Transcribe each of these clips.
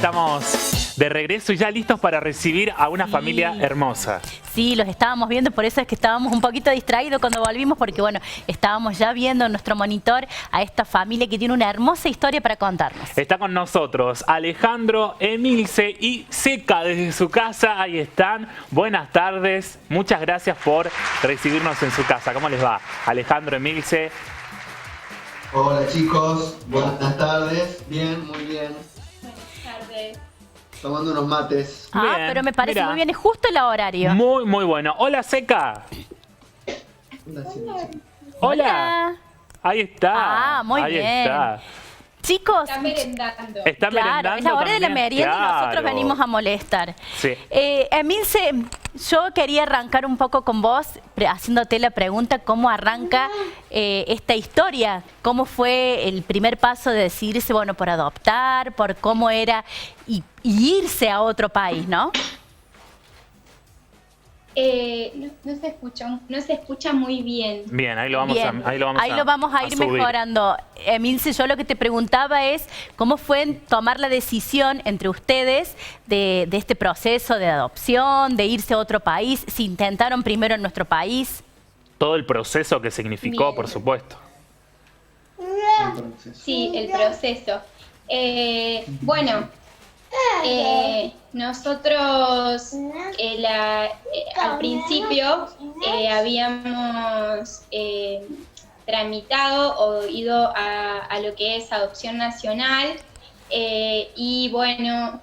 estamos de regreso y ya listos para recibir a una familia hermosa. Sí, los estábamos viendo, por eso es que estábamos un poquito distraídos cuando volvimos, porque bueno, estábamos ya viendo en nuestro monitor a esta familia que tiene una hermosa historia para contarnos. Está con nosotros Alejandro, Emilce y Zeca desde su casa. Ahí están. Buenas tardes. Muchas gracias por recibirnos en su casa. ¿Cómo les va? Alejandro, Emilce. Hola chicos, buenas tardes. Bien, muy bien. Buenas tardes. Tomando unos mates. Ah, Bien, pero me parece mirá. muy bien, es justo el horario. Muy bueno. Hola, Zeca. Hola. Ahí está. Ah, muy Ahí bien. Está. Chicos, Está merendando. Está claro, merendando es la hora de la también. merienda y nosotros Claro. venimos a molestar. Sí. Emilce, yo quería arrancar un poco con vos, haciéndote la pregunta, ¿cómo arranca esta historia? ¿Cómo fue el primer paso de decidirse, bueno, por adoptar, por cómo era y irse a otro país, ¿no? No se escucha muy bien. Bien, ahí lo vamos Bien, a ahí lo vamos a ir subir. mejorando. Emilce, yo lo que te preguntaba es cómo fue tomar la decisión entre ustedes de este proceso de adopción, de irse a otro país, si intentaron primero en nuestro país. Todo el proceso que significó, Bien. por supuesto. Sí, el proceso. Bueno, nosotros al principio habíamos tramitado o ido a lo que es adopción nacional y bueno,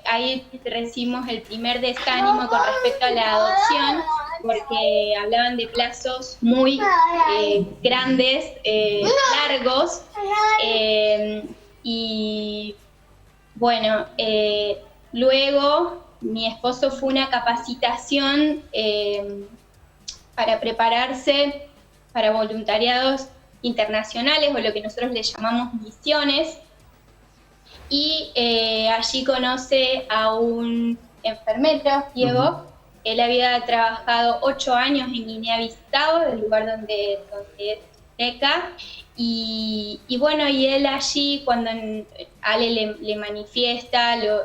ahí recibimos el primer desánimo con respecto a la adopción porque hablaban de plazos muy grandes, largos y bueno, luego mi esposo fue a una capacitación para prepararse para voluntariados internacionales o lo que nosotros le llamamos misiones y allí conoce a un enfermero, Diego. Él había trabajado 8 años en Guinea-Bissau, el lugar donde es Zeca. Y bueno, y él allí, cuando Ale le manifiesta lo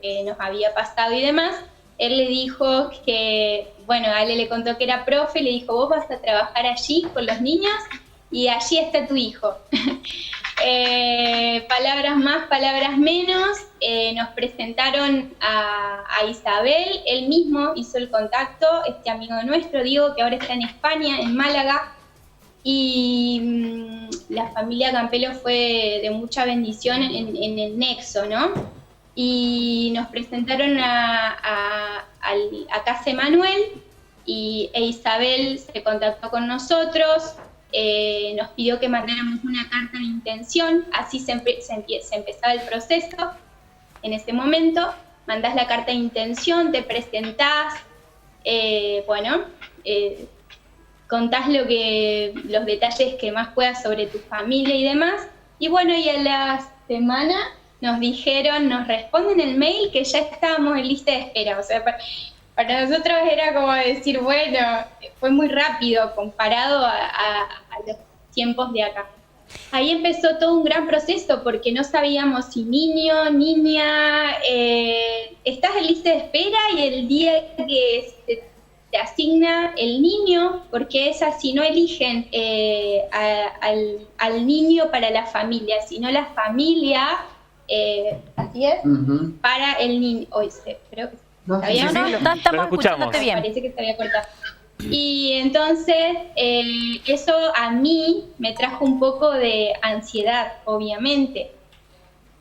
que nos había pasado y demás, él le dijo que, bueno, Ale le contó que era profe, y le dijo, vos vas a trabajar allí con los niños y allí está tu hijo. Palabras más, palabras menos, nos presentaron a Isabel, él mismo hizo el contacto, este amigo nuestro, Diego, que ahora está en España, en Málaga. Y la familia Campelo fue de mucha bendición en el nexo, ¿no? Y nos presentaron a Casa Emanuel e Isabel se contactó con nosotros, nos pidió que mandáramos una carta de intención, así se empezaba el proceso. En ese momento mandás la carta de intención, te presentás, contás los detalles que más puedas sobre tu familia y demás. Y bueno, y a la semana nos responden el mail que ya estábamos en lista de espera. O sea, para nosotros era como decir, bueno, fue muy rápido comparado a los tiempos de acá. Ahí empezó todo un gran proceso porque no sabíamos si niño, niña, estás en lista de espera y el día que te asigna el niño, porque es así, no eligen al niño para la familia, sino la familia, así es, para el niño. Creo que ¿está bien? Estamos escuchándote bien. Parece que se había cortado. Y entonces eso a mí me trajo un poco de ansiedad, obviamente.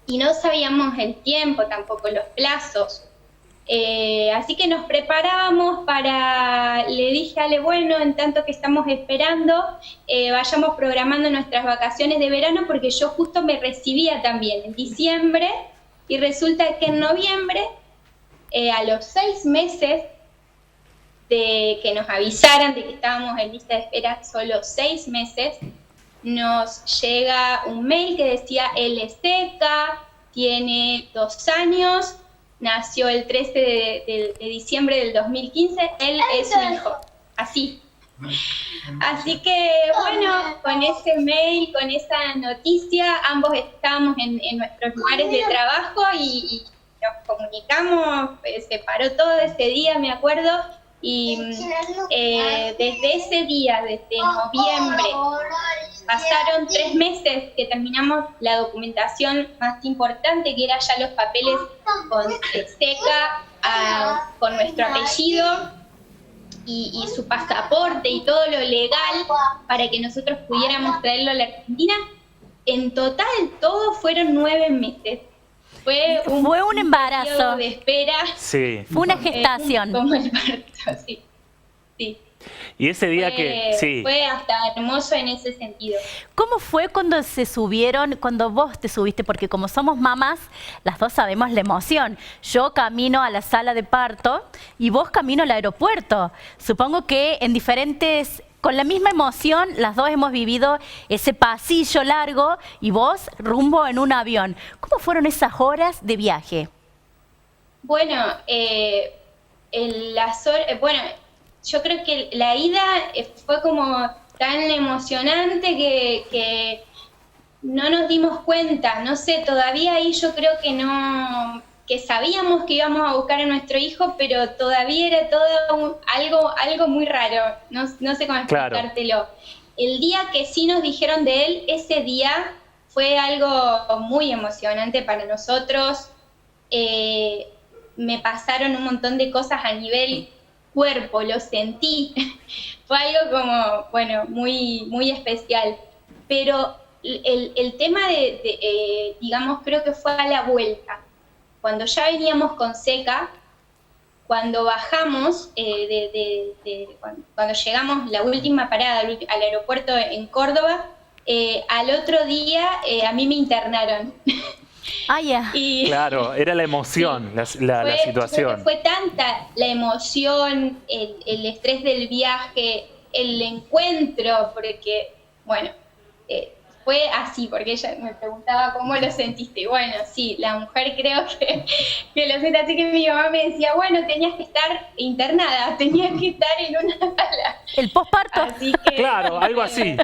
Y no sabíamos el tiempo, tampoco los plazos. Así que nos preparábamos le dije a Ale, bueno, en tanto que estamos esperando, vayamos programando nuestras vacaciones de verano, porque yo justo me recibía también en diciembre, y resulta que en noviembre, a los 6 meses de que nos avisaran de que estábamos en lista de espera, solo 6 meses, nos llega un mail que decía, él es Zeca, tiene 2 años, nació el 13 de diciembre del 2015, él es su hijo. Así, Así que, bueno, con ese mail, con esa noticia, ambos estábamos en nuestros lugares de trabajo y nos comunicamos, se paró todo ese día, me acuerdo, y desde ese día, desde noviembre, pasaron 3 meses que terminamos la documentación más importante, que era ya los papeles con SECA, con nuestro apellido, y su pasaporte y todo lo legal para que nosotros pudiéramos traerlo a la Argentina. En total, todo fueron 9 meses. Fue un embarazo de espera. Sí. Fue una gestación. Como el parto, sí. Sí. Y ese día Fue hasta hermoso en ese sentido. ¿Cómo fue cuando se subieron, cuando vos te subiste? Porque como somos mamás, las dos sabemos la emoción. Yo camino a la sala de parto y vos camino al aeropuerto. Supongo que en diferentes, con la misma emoción, las dos hemos vivido ese pasillo largo y vos rumbo en un avión. ¿Cómo fueron esas horas de viaje? Bueno, yo creo que la ida fue como tan emocionante que no nos dimos cuenta, no sé, todavía ahí yo creo que no, que sabíamos que íbamos a buscar a nuestro hijo, pero todavía era todo algo muy raro, no sé cómo explicártelo. El día que sí nos dijeron de él, ese día fue algo muy emocionante para nosotros. Me pasaron un montón de cosas a nivel cuerpo, lo sentí, fue algo como, bueno, muy, muy especial, pero el tema digamos, creo que fue a la vuelta, cuando ya veníamos con SECA, cuando bajamos, cuando llegamos la última parada al aeropuerto en Córdoba, al otro día a mí me internaron. Ah, ya. Claro, era la emoción, sí, la situación. Fue tanta la emoción, el estrés del viaje, el encuentro, porque, bueno, fue así, porque ella me preguntaba cómo lo sentiste. Y bueno, sí, la mujer creo que lo siente así, que mi mamá me decía, bueno, tenías que estar internada, tenías que estar en una sala. El posparto. Así que, claro, algo así.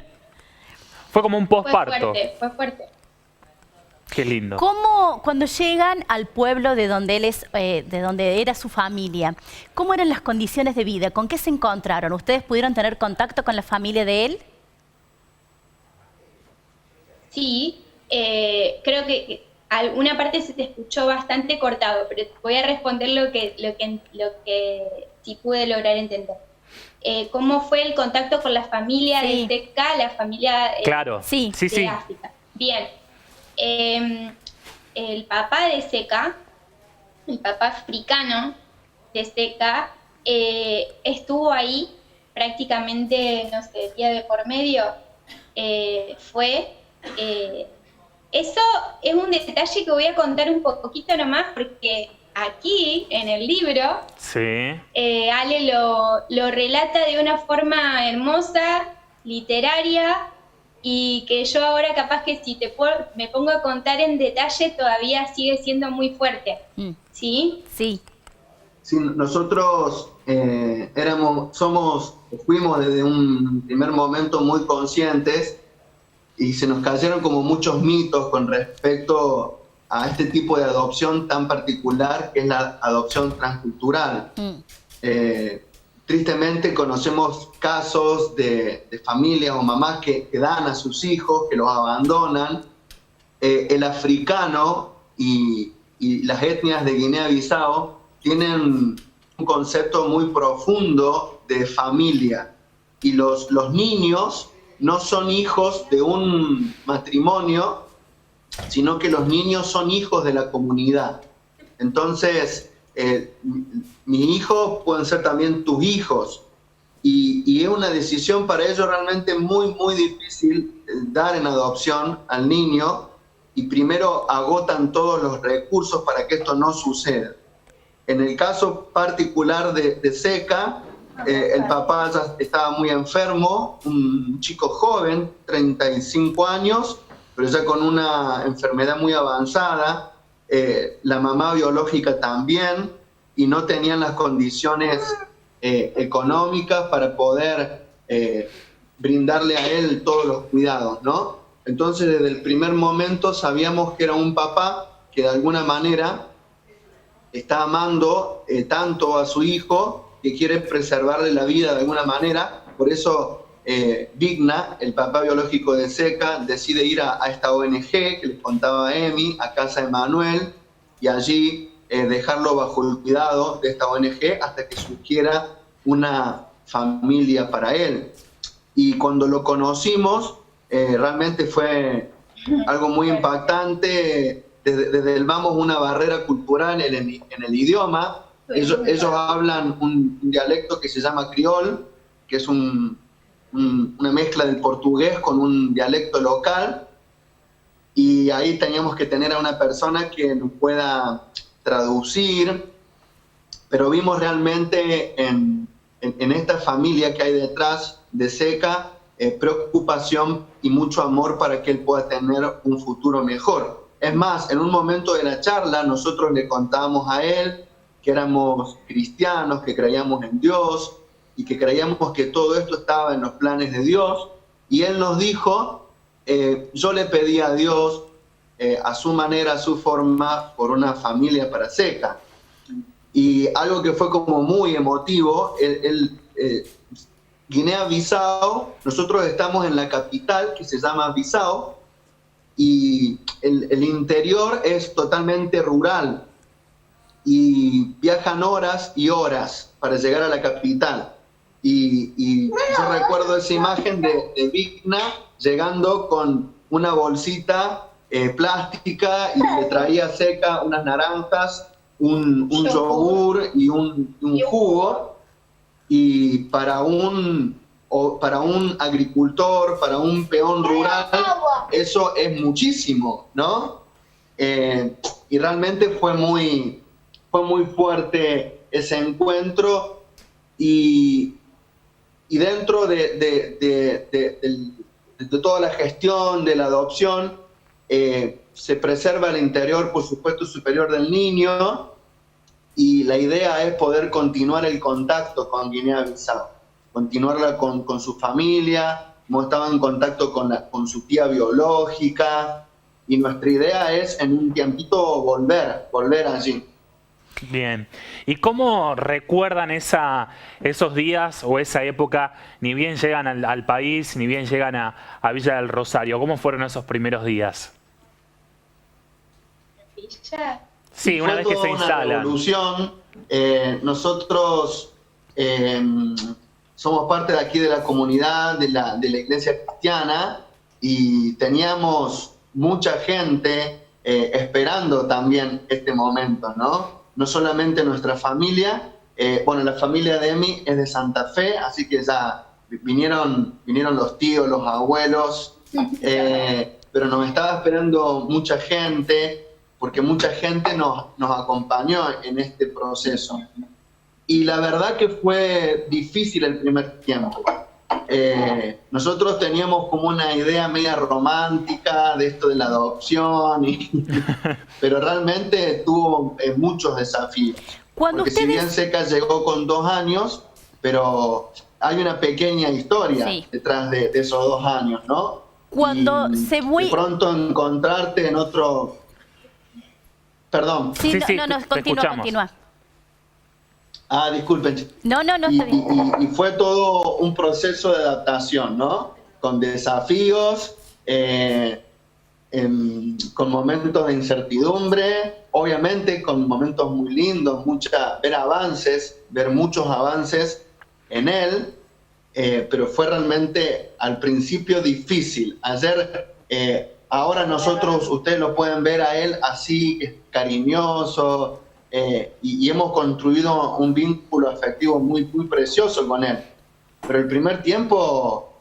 Fue como un posparto. Fue fuerte. Qué lindo. ¿Cómo, cuando llegan al pueblo de donde él es, de donde era su familia, cómo eran las condiciones de vida? ¿Con qué se encontraron? ¿Ustedes pudieron tener contacto con la familia de él? Sí, creo que alguna parte se te escuchó bastante cortado, pero voy a responder lo que sí pude lograr entender. ¿Cómo fue el contacto con la familia de SECA, la familia claro. de África? Bien. El papá de SECA, el papá africano de SECA, estuvo ahí prácticamente, no sé, día de por medio. Eso es un detalle que voy a contar un poquito nomás, porque aquí en el libro Ale lo relata de una forma hermosa, literaria, y que yo ahora capaz que si me pongo a contar en detalle todavía sigue siendo muy fuerte. ¿Sí? Sí. Sí, nosotros fuimos desde un primer momento muy conscientes y se nos cayeron como muchos mitos con respecto a este tipo de adopción tan particular que es la adopción transcultural. Tristemente conocemos casos de familias o mamás que dan a sus hijos, que los abandonan. El africano y las etnias de Guinea-Bissau tienen un concepto muy profundo de familia. Y los niños no son hijos de un matrimonio, sino que los niños son hijos de la comunidad. Entonces, mis hijos pueden ser también tus hijos, y es una decisión para ellos realmente muy, muy difícil dar en adopción al niño, y primero agotan todos los recursos para que esto no suceda. En el caso particular de SECA, el papá ya estaba muy enfermo, un chico joven, 35 años, pero ya con una enfermedad muy avanzada. La mamá biológica también, y no tenían las condiciones económicas para poder brindarle a él todos los cuidados, ¿no? Entonces, desde el primer momento sabíamos que era un papá que de alguna manera está amando tanto a su hijo que quiere preservarle la vida de alguna manera. Por eso Vigna, el papá biológico de Zeca, decide ir a esta ONG que les contaba Emi, a Casa de Manuel, y allí dejarlo bajo el cuidado de esta ONG hasta que surgiera una familia para él. Y cuando lo conocimos, realmente fue algo muy impactante. Desde el vamos, una barrera cultural en el idioma. Ellos hablan un dialecto que se llama criol, que es una mezcla del portugués con un dialecto local, y ahí teníamos que tener a una persona que nos pueda traducir, pero vimos realmente en esta familia que hay detrás de Zeca preocupación y mucho amor para que él pueda tener un futuro mejor. Es más, en un momento de la charla nosotros le contábamos a él que éramos cristianos, que creíamos en Dios y que creíamos que todo esto estaba en los planes de Dios, y él nos dijo, yo le pedí a Dios a su manera, a su forma, por una familia para Zeca. Y algo que fue como muy emotivo, Guinea-Bissau, nosotros estamos en la capital que se llama Bissau, y el interior es totalmente rural y viajan horas y horas para llegar a la capital. Y yo recuerdo esa imagen de Vigna llegando con una bolsita plástica, y le traía Zeca unas naranjas, un yogur y un jugo. Y para un agricultor, para un peón rural, eso es muchísimo, ¿no? Y realmente fue muy fuerte ese encuentro, y dentro de toda la gestión de la adopción, se preserva el interior, por supuesto, superior del niño, y la idea es poder continuar el contacto con Guinea-Bissau, continuarla con su familia, como estaba en contacto con su tía biológica, y nuestra idea es en un tiempito volver allí. Bien. ¿Y cómo recuerdan esos días o esa época, ni bien llegan al país, ni bien llegan a Villa del Rosario? ¿Cómo fueron esos primeros días? Sí, una vez que se instalan. Una revolución. Nosotros somos parte de aquí de la comunidad de la iglesia cristiana, y teníamos mucha gente esperando también este momento, ¿no? No solamente nuestra familia, la familia de Emi es de Santa Fe, así que ya vinieron los tíos, los abuelos, pero nos estaba esperando mucha gente, porque mucha gente nos acompañó en este proceso. Y la verdad que fue difícil el primer tiempo. Nosotros teníamos como una idea media romántica de esto de la adopción, pero realmente tuvo muchos desafíos. Porque si bien Zeca llegó con 2 años, pero hay una pequeña historia detrás de esos 2 años, ¿no? Cuando de pronto encontrarte en otro... Perdón. Sí, continúa. Ah, disculpen. No, está bien. Y fue todo un proceso de adaptación, ¿no? Con desafíos, con momentos de incertidumbre, obviamente con momentos muy lindos, ver muchos avances en él, pero fue realmente al principio difícil. Ahora nosotros, ustedes lo pueden ver a él así, cariñoso, y hemos construido un vínculo afectivo muy precioso con él. Pero el primer tiempo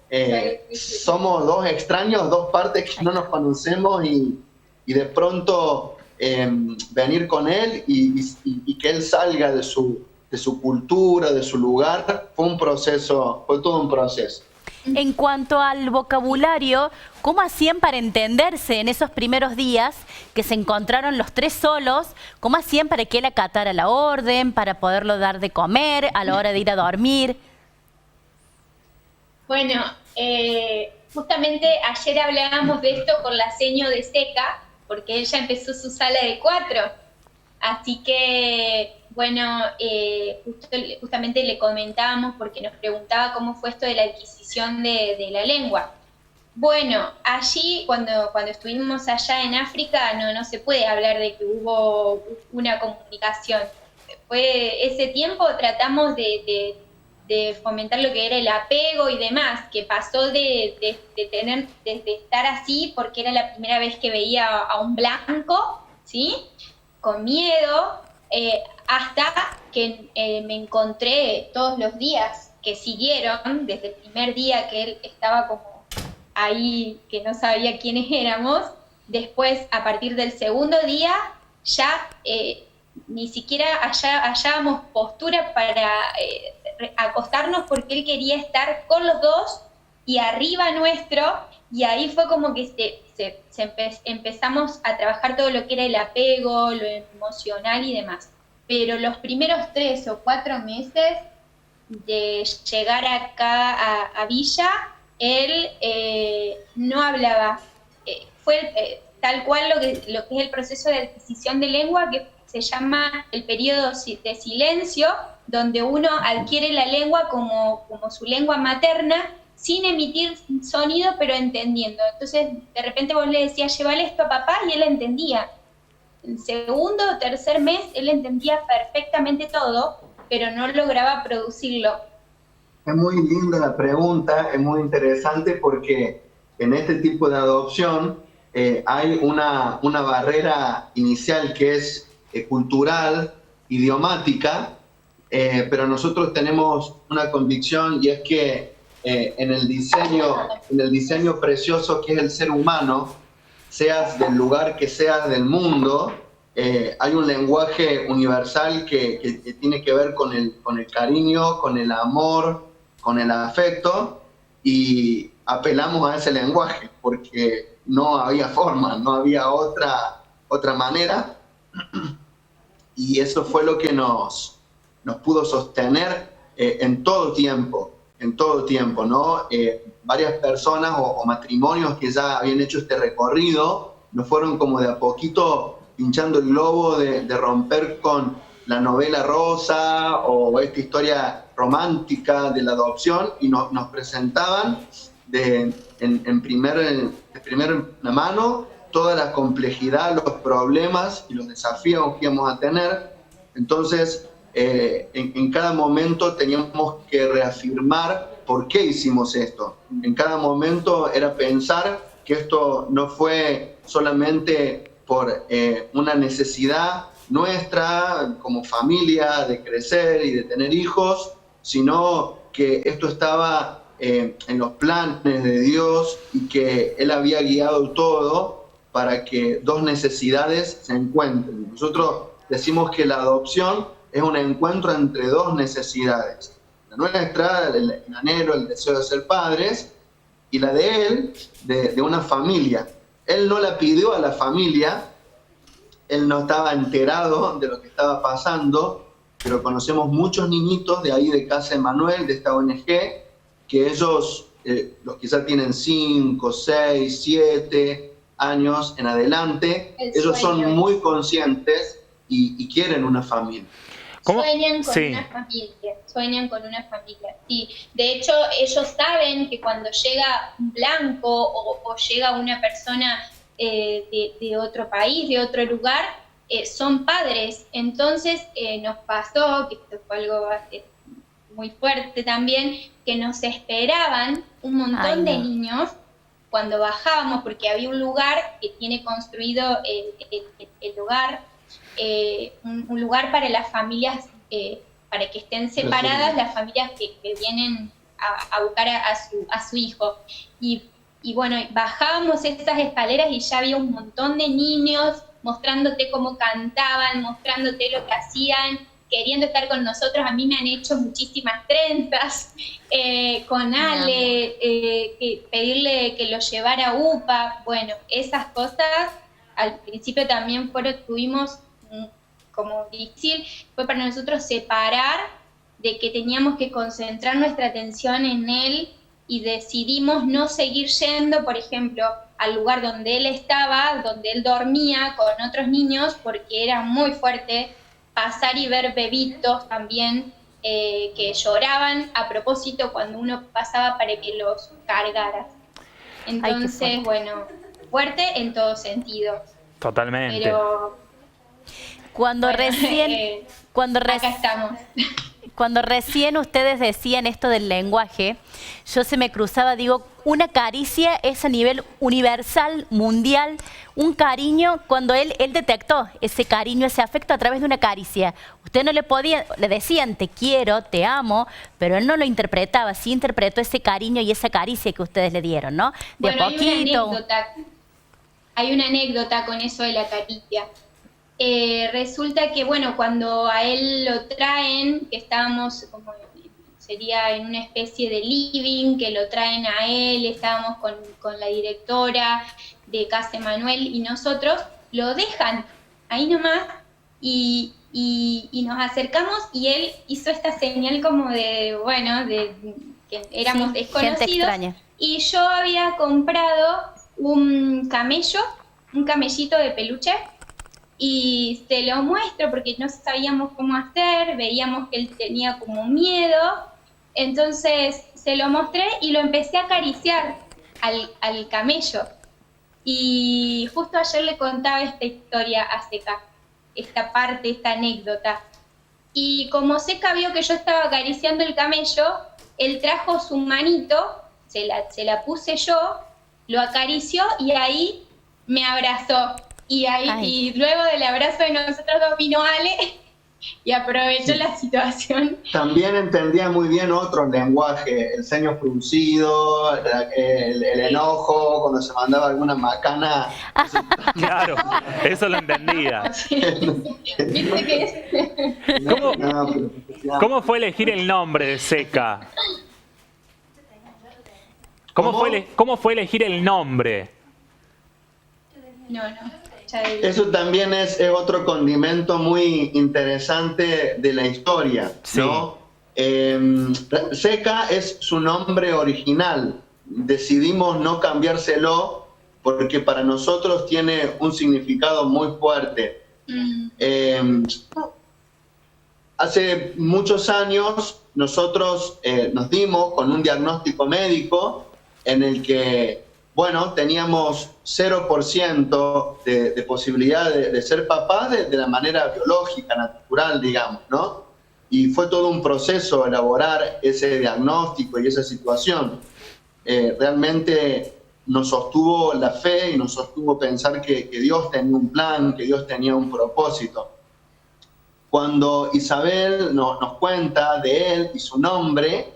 somos 2 extraños, 2 partes que no nos conocemos, y de pronto venir con él y que él salga de su cultura, de su lugar, fue todo un proceso. En cuanto al vocabulario, ¿cómo hacían para entenderse en esos primeros días que se encontraron los 3 solos? ¿Cómo hacían para que él acatara la orden, para poderlo dar de comer a la hora de ir a dormir? Bueno, justamente ayer hablábamos de esto con la seño de Seca, porque ella empezó su sala de 4. Así que, bueno, justamente le comentábamos porque nos preguntaba cómo fue esto de la adquisición de la lengua. Bueno, allí, cuando estuvimos allá en África, no se puede hablar de que hubo una comunicación. Ese tiempo tratamos de fomentar lo que era el apego y demás, que pasó de estar así porque era la primera vez que veía a un blanco, ¿sí? Con miedo, hasta que me encontré todos los días que siguieron, desde el primer día que él estaba como ahí, que no sabía quiénes éramos. Después, a partir del segundo día, ya ni siquiera hallábamos postura para acostarnos porque él quería estar con los dos y arriba nuestro, y ahí fue como que empezamos a trabajar todo lo que era el apego, lo emocional y demás. Pero los primeros 3 o 4 meses de llegar acá a Villa, él no hablaba. Fue tal cual lo que es el proceso de adquisición de lengua, que se llama el periodo de silencio, donde uno adquiere la lengua como su lengua materna, sin emitir sonido, pero entendiendo. Entonces, de repente vos le decías, llévale esto a papá, y él entendía. El segundo o tercer mes, él entendía perfectamente todo, pero no lograba producirlo. Es muy linda la pregunta, es muy interesante porque en este tipo de adopción hay una barrera inicial que es cultural, idiomática, pero nosotros tenemos una convicción, y es que en el diseño precioso que es el ser humano, seas del lugar que seas del mundo, hay un lenguaje universal que tiene que ver con el cariño, con el amor, con el afecto, y apelamos a ese lenguaje porque no había forma, no había otra manera, y eso fue lo que nos pudo sostener en todo tiempo, ¿no? Varias personas o matrimonios que ya habían hecho este recorrido nos fueron como de a poquito pinchando el globo de romper con la novela rosa o esta historia romántica de la adopción, y nos presentaban de primera mano toda la complejidad, los problemas y los desafíos que íbamos a tener. Entonces, en cada momento teníamos que reafirmar por qué hicimos esto. En cada momento era pensar que esto no fue solamente por una necesidad nuestra como familia de crecer y de tener hijos, sino que esto estaba en los planes de Dios, y que Él había guiado todo para que dos necesidades se encuentren. Nosotros decimos que la adopción es un encuentro entre dos necesidades: la nuestra, el anhelo, el deseo de ser padres, y la de él, de una familia. Él no la pidió a la familia, él no estaba enterado de lo que estaba pasando, pero conocemos muchos niñitos de ahí de Casa Emanuel, de esta ONG, que ellos, los quizás tienen 5, 6, 7 años en adelante, ellos son muy conscientes y quieren una familia. ¿Cómo? Sueñan con Sí. una familia, sí. De hecho, ellos saben que cuando llega un blanco o llega una persona de otro país, de otro lugar, son padres. Entonces nos pasó, que esto fue algo muy fuerte también, que nos esperaban un montón de niños cuando bajábamos, porque había un lugar que tiene construido el hogar, un lugar para las familias, para que estén separadas las familias que vienen a buscar a su hijo. Y bueno, bajábamos estas escaleras y ya había un montón de niños mostrándote cómo cantaban, mostrándote lo que hacían, queriendo estar con nosotros. A mí me han hecho muchísimas trenzas con Ale, pedirle que lo llevara a UPA. Bueno, esas cosas al principio también tuvimos como difícil, fue para nosotros separar de que teníamos que concentrar nuestra atención en él y decidimos no seguir yendo, por ejemplo, al lugar donde él estaba, donde él dormía con otros niños, porque era muy fuerte pasar y ver bebitos también que lloraban a propósito cuando uno pasaba para que los cargara. Entonces, bueno, fuerte en todo sentido. Totalmente. Pero Cuando bueno, recién, acá estamos. cuando recién ustedes decían esto del lenguaje, yo se me cruzaba, digo, una caricia es a nivel universal, mundial, un cariño, cuando él detectó ese cariño, ese afecto a través de una caricia. Usted no le podía, le decían te quiero, te amo, pero él no lo interpretaba, sí interpretó ese cariño y esa caricia que ustedes le dieron, ¿no? De Bueno, a poquito. hay una anécdota con eso de la caricia. Resulta que, bueno, cuando a él lo traen, que estábamos como, sería en una especie de living, que lo traen a él, estábamos con la directora de Casa Emanuel y nosotros, lo dejan ahí nomás y nos acercamos y él hizo esta señal como de, bueno, de que éramos Sí, desconocidos. gente extraña. Y yo había comprado un camello, un camellito de peluche, y se lo muestro porque no sabíamos cómo hacer, veíamos que él tenía como miedo, entonces se lo mostré y lo empecé a acariciar al camello. Y justo ayer le contaba esta historia a Seca, esta parte, esta anécdota. Y como Seca vio que yo estaba acariciando el camello, él trajo su manito, se la puse yo, lo acarició y ahí me abrazó. Y luego del abrazo de nosotros dos vino Ale y aprovechó la situación. También entendía muy bien otro lenguaje, el ceño fruncido, el enojo, cuando se mandaba alguna macana. Claro, eso lo entendía. ¿Viste que es? ¿Cómo fue elegir el nombre de Seca? ¿Cómo fue elegir el nombre? No. Eso también es otro condimento muy interesante de la historia, ¿no? Sí. Seca es su nombre original. Decidimos no cambiárselo porque para nosotros tiene un significado muy fuerte. Hace muchos años nosotros nos dimos con un diagnóstico médico en el que, bueno, teníamos 0% de posibilidad de ser papás de la manera biológica, natural, digamos, ¿no? Y fue todo un proceso elaborar ese diagnóstico y esa situación. Realmente nos sostuvo la fe y nos sostuvo pensar que Dios tenía un plan, que Dios tenía un propósito. Cuando Isabel nos cuenta de él y su nombre,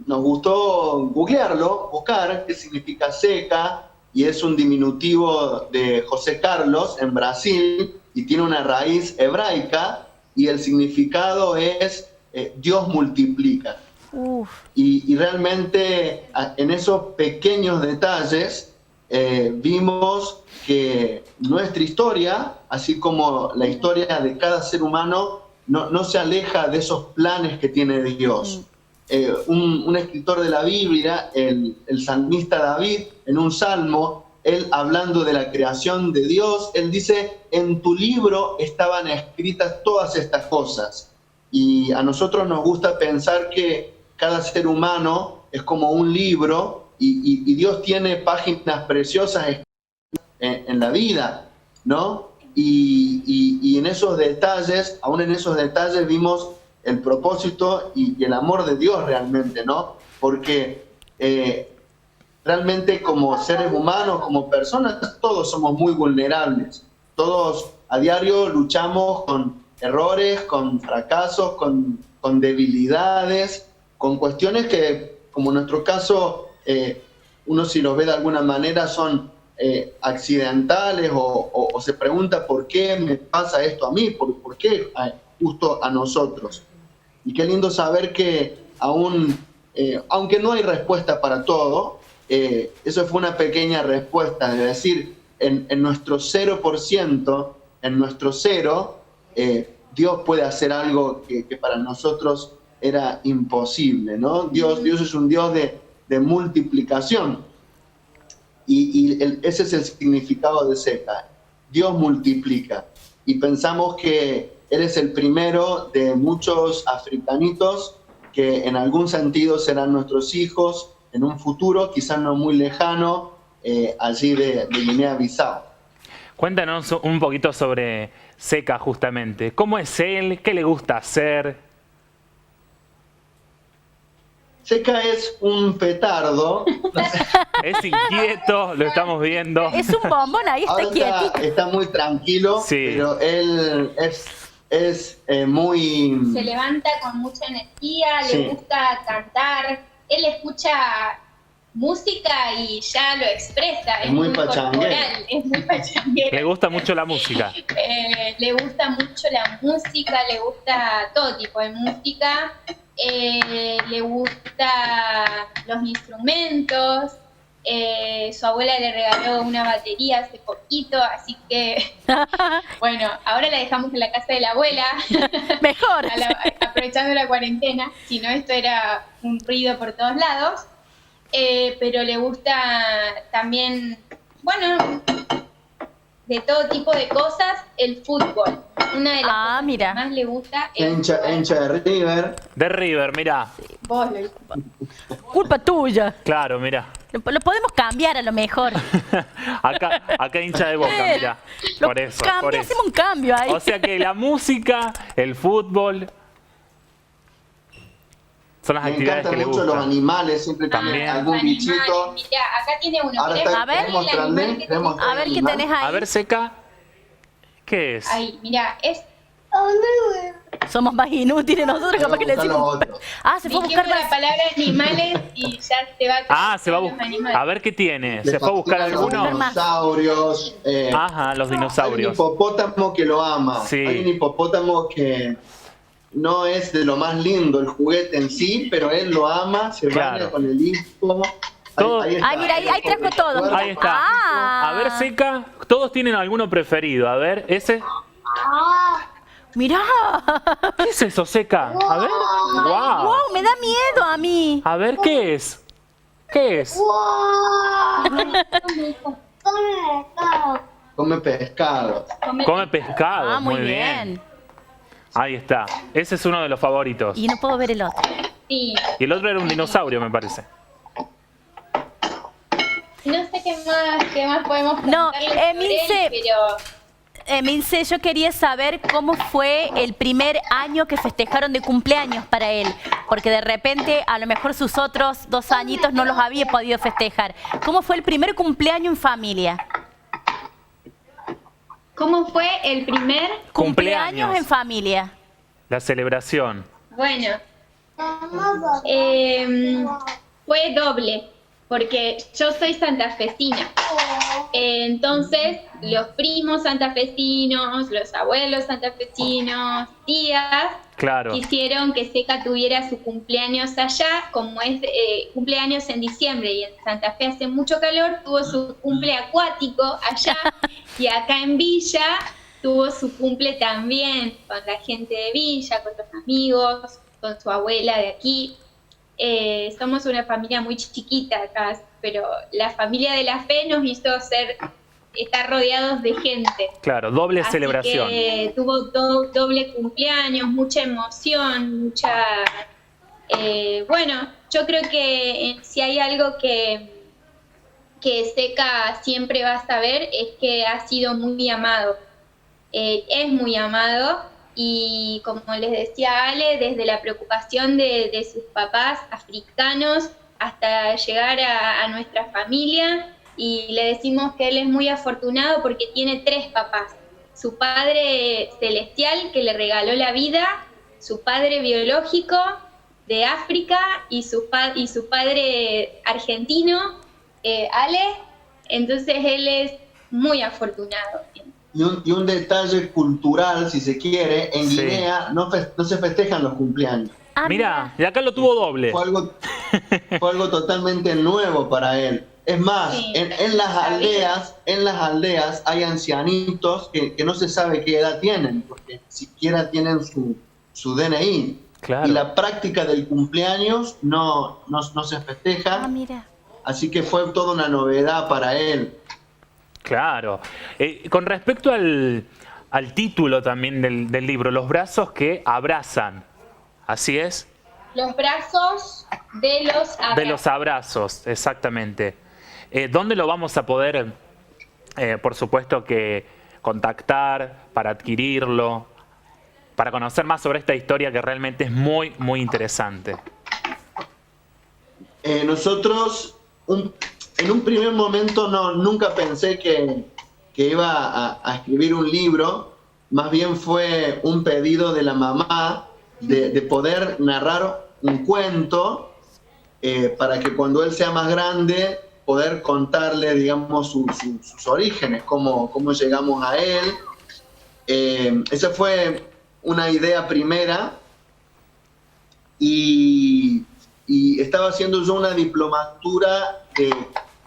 nos gustó googlearlo, buscar qué significa Seca, y es un diminutivo de José Carlos en Brasil y tiene una raíz hebraica y el significado es Dios multiplica. Y realmente en esos pequeños detalles vimos que nuestra historia, así como la historia de cada ser humano, no se aleja de esos planes que tiene Dios. Un escritor de la Biblia, el salmista David, en un salmo, él hablando de la creación de Dios, él dice, en tu libro estaban escritas todas estas cosas. Y a nosotros nos gusta pensar que cada ser humano es como un libro y Dios tiene páginas preciosas en la vida, ¿no? Y en esos detalles, aún en esos detalles vimos el propósito y el amor de Dios realmente, ¿no? Porque realmente como seres humanos, como personas, todos somos muy vulnerables. Todos a diario luchamos con errores, con fracasos, con debilidades, con cuestiones que, como en nuestro caso, uno si los ve de alguna manera son accidentales o se pregunta por qué me pasa esto a mí, por qué justo a nosotros. Y qué lindo saber que aún, aunque no hay respuesta para todo, eso fue una pequeña respuesta, de decir, en nuestro 0%, en nuestro cero, Dios puede hacer algo que para nosotros era imposible, ¿no? Dios es un Dios de multiplicación. Ese es el significado de seca. Dios multiplica. Y pensamos que Él es el primero de muchos africanitos que en algún sentido serán nuestros hijos en un futuro, quizás no muy lejano, allí de Guinea-Bissau. Cuéntanos un poquito sobre Seca justamente. ¿Cómo es él? ¿Qué le gusta hacer? Seca es un petardo. Es inquieto, lo estamos viendo. Es un bombón, ahí está Ahora quietito. está muy tranquilo, Sí. pero él es muy... Se levanta con mucha energía, Sí. le gusta cantar, él escucha música y ya lo expresa, Es muy pachanguero. corporal, es muy pachanguero. Le gusta mucho la música. Le gusta mucho la música, le gusta todo tipo de música, le gusta los instrumentos. Su abuela le regaló una batería hace poquito, así que bueno, ahora la dejamos en la casa de la abuela. Mejor. Aprovechando la cuarentena, si no esto era un ruido por todos lados. Pero le gusta también, bueno, de todo tipo de cosas, el fútbol. Una de las cosas mira. que más le gusta es hincha de River. De River, mirá. vos lo Culpa tuya. Claro, mirá. Lo podemos cambiar a lo mejor. Acá hincha de Boca, mirá. Lo Por eso. hacemos un cambio ahí. O sea que la música, el fútbol, son las Me actividades que encantan le mucho los gustan. animales, siempre También. tiene algún bichito. Mirá, acá tiene uno. Ahora ¿Querés está, ver ¿querés el mostrarle? animal que ¿Querés tenés? mostrarle A ver el qué animal? tenés ahí. A ver, Seca, ¿qué es? Ahí, mirá, es Somos más inútiles nosotros, capaz que le Buscar los decimos. otros. Se fue a dijimos buscar la palabra animales y ya te va a Se va a los buscar. animales. A ver qué tiene. Le ¿Se fue a buscar fascinan los alguno? más. dinosaurios. Ajá, los Hay un dinosaurios. hipopótamo que lo ama. Sí. Hay un hipopótamo que no es de lo más lindo el juguete en sí, pero él lo ama, se Claro. baña con el hipo. Todo- está. Ay, mira, ahí trajo todo. Ahí está. Ah. A ver, Seca, todos tienen alguno preferido. A ver, ese. Mirá. ¿Qué es eso, Seca? A ver. Wow. Wow, me da miedo a mí. A ver, ¿qué es? ¿Qué es? Come pescado. Come pescado. Muy bien. Ahí está. Ese es uno de los favoritos. Y no puedo ver el otro. Sí. Y el otro era un dinosaurio, me parece. No sé qué más podemos No, contarles sobre Milce. él, pero Milce, yo quería saber cómo fue el primer año que festejaron de cumpleaños para él, porque de repente a lo mejor sus otros 2 añitos no los había podido festejar. ¿Cómo fue el primer cumpleaños en familia? ¿cómo fue el primer? Cumpleaños en familia. La celebración. Bueno, fue doble, porque yo soy santafesina. Entonces, los primos santafesinos, los abuelos santafesinos, tías, Claro. quisieron que Seca tuviera su cumpleaños allá, como es cumpleaños en diciembre y en Santa Fe hace mucho calor, tuvo su cumple acuático allá y acá en Villa tuvo su cumple también con la gente de Villa, con los amigos, con su abuela de aquí. Somos una familia muy chiquita acá, pero la familia de la fe nos hizo estar rodeados de gente. Claro, doble Así celebración. que tuvo doble cumpleaños, mucha emoción, bueno, yo creo que si hay algo que Seca siempre va a saber es que ha sido muy amado. Es muy amado y como les decía Ale, desde la preocupación de sus papás africanos hasta llegar a nuestra familia. Y le decimos que él es muy afortunado porque tiene 3 papás. Su padre celestial que le regaló la vida, su padre biológico de África y su padre argentino, Ale. Entonces él es muy afortunado. Y un detalle cultural, si se quiere, en Sí. Guinea no se festejan los cumpleaños. Mira, y acá lo tuvo doble. Fue algo totalmente nuevo para él. Es más, Sí, en las aldeas hay ancianitos que no se sabe qué edad tienen, porque ni siquiera tienen su DNI. Claro. Y la práctica del cumpleaños no se festeja. Ah, mira. Así que fue toda una novedad para él. Claro. Con respecto al título también del libro, los brazos que abrazan. ¿Así es? Los brazos de los abrazos. De los abrazos, exactamente. ¿Dónde lo vamos a poder, por supuesto, que contactar para adquirirlo, para conocer más sobre esta historia que realmente es muy, muy interesante? Nosotros, en un primer momento, nunca pensé que iba a escribir un libro. Más bien fue un pedido de la mamá de poder narrar un cuento para que cuando él sea más grande poder contarle, digamos, sus orígenes, cómo llegamos a él. Esa fue una idea primera y estaba haciendo yo una diplomatura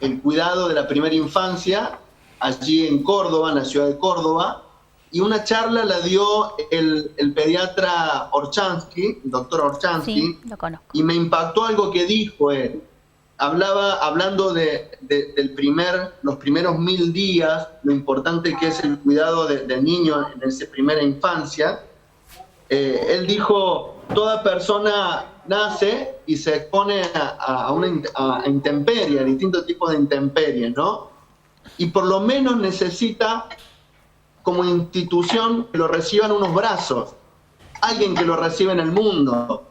en cuidado de la primera infancia allí en Córdoba, en la ciudad de Córdoba, y una charla la dio el pediatra Orchansky, el doctor Orchansky. Sí, lo conozco. Y me impactó algo que dijo él. Hablando los primeros 1000 días, lo importante que es el cuidado del niño en esa primera infancia. Él dijo, toda persona nace y se expone a intemperie, a distintos tipos de intemperies, ¿no? Y por lo menos necesita, como institución, que lo reciban unos brazos, alguien que lo reciba en el mundo.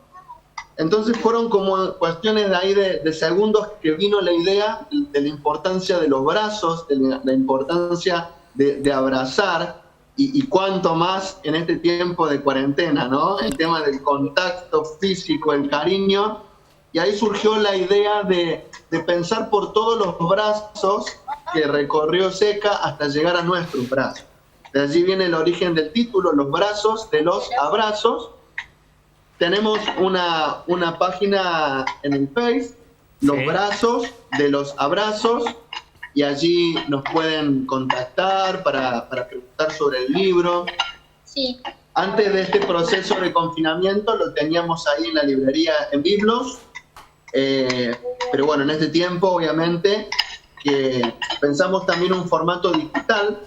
Entonces fueron como cuestiones de ahí de segundos que vino la idea de la importancia de los brazos, de la importancia de abrazar, y cuanto más en este tiempo de cuarentena, ¿no? El tema del contacto físico, el cariño, y ahí surgió la idea de pensar por todos los brazos que recorrió Zeca hasta llegar a nuestros brazos. De allí viene el origen del título, los brazos de los abrazos. Tenemos una página en el Face, los brazos de los abrazos, y allí nos pueden contactar para preguntar sobre el libro. Sí. Antes de este proceso de confinamiento lo teníamos ahí en la librería en Biblos, pero bueno, en este tiempo obviamente que pensamos también un formato digital,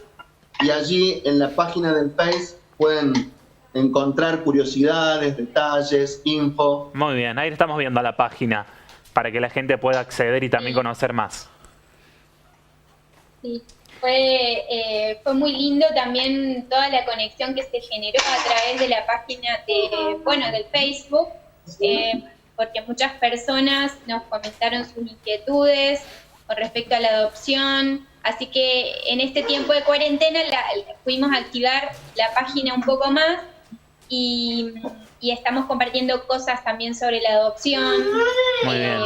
y allí en la página del Face pueden encontrar curiosidades, detalles, info. Muy bien, ahí estamos viendo la página para que la gente pueda acceder y también conocer más. Sí, fue muy lindo también toda la conexión que se generó a través de la página del Facebook, porque muchas personas nos comentaron sus inquietudes con respecto a la adopción. Así que en este tiempo de cuarentena fuimos a activar la página un poco más y estamos compartiendo cosas también sobre la adopción. Muy bien.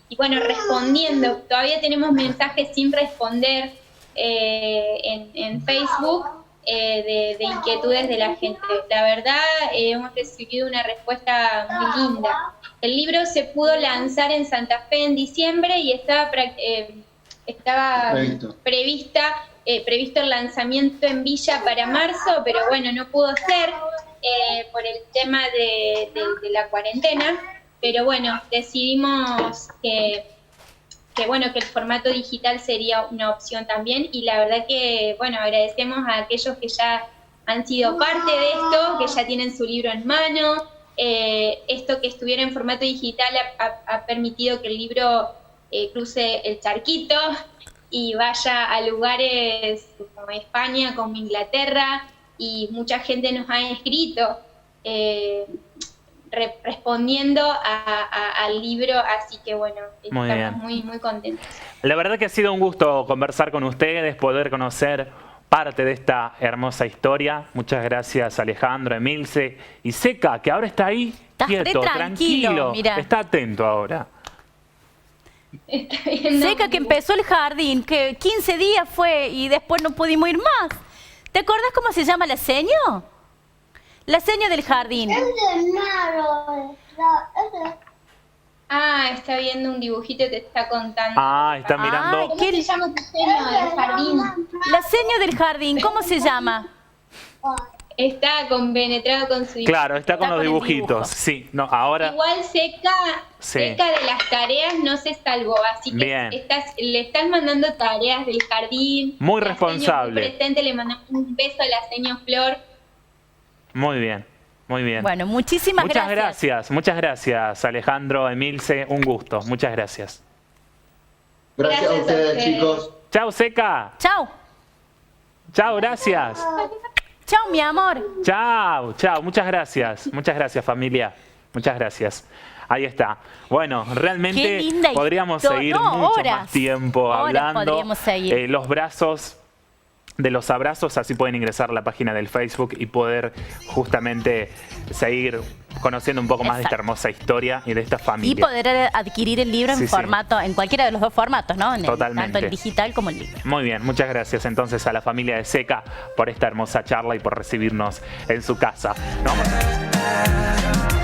Y bueno, respondiendo. Todavía tenemos mensajes sin responder en Facebook de inquietudes de la gente. La verdad, hemos recibido una respuesta muy linda. El libro se pudo lanzar en Santa Fe en diciembre y estaba previsto el lanzamiento en Villa para marzo, pero bueno, no pudo ser por el tema de la cuarentena. Pero bueno, decidimos que el formato digital sería una opción también, y la verdad que, bueno, agradecemos a aquellos que ya han sido parte de esto, que ya tienen su libro en mano. Esto que estuviera en formato digital ha permitido que el libro cruce el charquito y vaya a lugares como España, como Inglaterra, y mucha gente nos ha escrito respondiendo al libro, así que bueno, estamos muy contentos. La verdad que ha sido un gusto conversar con ustedes, poder conocer parte de esta hermosa historia. Muchas gracias, Alejandro, Emilce y Zeca, que ahora está ahí quieto, tranquilo, mirá. Está atento ahora. Está bien, Zeca, que empezó el jardín, que 15 días fue y después no pudimos ir más. ¿Te acordás cómo se llama la seño? La seño del jardín. Está viendo un dibujito y te está contando. Está mirando. Ay, ¿Cómo se llama tu seño del jardín? La seño del jardín, ¿cómo se llama? está compenetrado con su Claro, está con Está los con el dibujitos. dibujo. Sí, no, ahora. Igual Sí. Seca de las tareas no se salvó, así que Bien. le estás mandando tareas del jardín. Muy La responsable. seño presente, le mandamos un beso a la señor Flor. Muy bien, muy bien. Bueno, muchísimas Muchas gracias, Alejandro, Emilce, un gusto. Muchas gracias. Gracias a Gracias a ustedes, ustedes. chicos. Chao, Seca. Chao. Chao, gracias. Chao, mi amor. Chao, chao. Muchas gracias, familia. Muchas gracias. Ahí está. Bueno, Qué realmente linda podríamos historia. seguir No, mucho horas. más tiempo Horas hablando. podríamos seguir. Los brazos de los abrazos, así pueden ingresar a la página del Facebook y poder justamente seguir conociendo un poco más de esta Exacto. hermosa historia y de esta Y familia. poder adquirir el libro Sí, en sí. formato, en cualquiera de los dos formatos, ¿no? Totalmente. Tanto el digital como el libro. Muy bien, muchas gracias entonces a la familia de Seca por esta hermosa charla y por recibirnos en su casa. Nos vamos a-